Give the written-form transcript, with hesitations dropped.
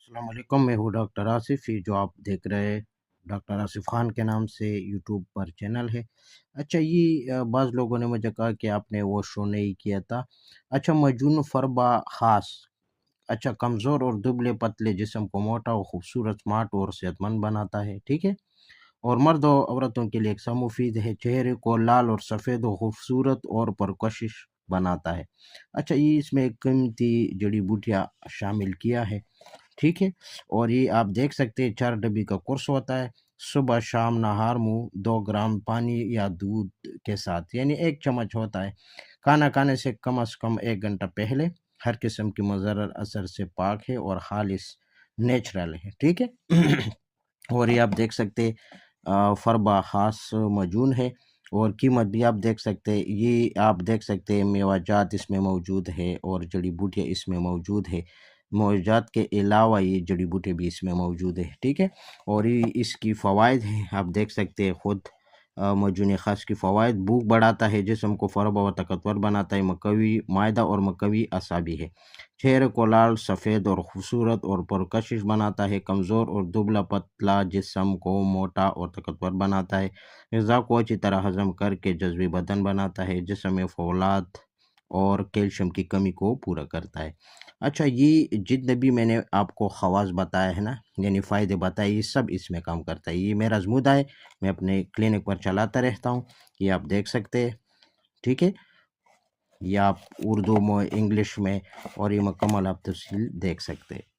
السلام علیکم، میں ہوں ڈاکٹر آصف۔ یہ جو آپ دیکھ رہے ہیں ڈاکٹر آصف خان کے نام سے یوٹیوب پر چینل ہے۔ اچھا، یہ بعض لوگوں نے مجھے کہا کہ آپ نے وہ شو نہیں کیا تھا۔ اچھا، مجنون فربا خاص اچھا کمزور اور دبلے پتلے جسم کو موٹا اور خوبصورت، سمارٹ اور صحت مند بناتا ہے، ٹھیک ہے، اور مرد و عورتوں کے لیے ایک سا مفید ہے، چہرے کو لال اور سفید و خوبصورت اور پرکشش بناتا ہے۔ اچھا، یہ اس میں قیمتی جڑی بوٹیاں شامل کیا ہے، ٹھیک ہے، اور یہ آپ دیکھ سکتے ہیں 4 ڈبی کا کورس ہوتا ہے، صبح شام نہار منہ 2 گرام پانی یا دودھ کے ساتھ، یعنی 1 چمچ ہوتا ہے، کھانا کھانے سے کم از کم 1 گھنٹہ پہلے، ہر قسم کی مضر اثر سے پاک ہے اور خالص نیچرل ہے، ٹھیک ہے۔ اور یہ آپ دیکھ سکتے فربا خاص مجون ہے، اور قیمت بھی آپ دیکھ سکتے، یہ آپ دیکھ سکتے میوہ جات اس میں موجود ہے اور جڑی بوٹیاں اس میں موجود ہے، موجات کے علاوہ یہ جڑی بوٹی بھی اس میں موجود ہے، ٹھیک ہے، اور یہ اس کی فوائد ہیں آپ دیکھ سکتے ہیں خود۔ مجون خاص کی فوائد: بھوک بڑھاتا ہے، جسم کو فربا و طاقتور بناتا ہے، مقوی معدہ اور مقوی اعصابی ہے، چہرے کو لال سفید اور خوبصورت اور پرکشش بناتا ہے، کمزور اور دبلا پتلا جسم کو موٹا اور طاقتور بناتا ہے، غذا کو اچھی طرح ہضم کر کے جذبی بدن بناتا ہے، جسم میں فولاد اور کیلشیم کی کمی کو پورا کرتا ہے۔ اچھا، یہ جتنے بھی میں نے آپ کو خواص بتایا ہے نا، یعنی فائدے بتائے، یہ سب اس میں کام کرتا ہے۔ یہ میرا ازمودہ ہے، میں اپنے کلینک پر چلاتا رہتا ہوں، یہ آپ دیکھ سکتے ہیں، ٹھیک ہے، یہ آپ اردو میں، انگلش میں، اور یہ مکمل آپ تفصیل دیکھ سکتے ہیں۔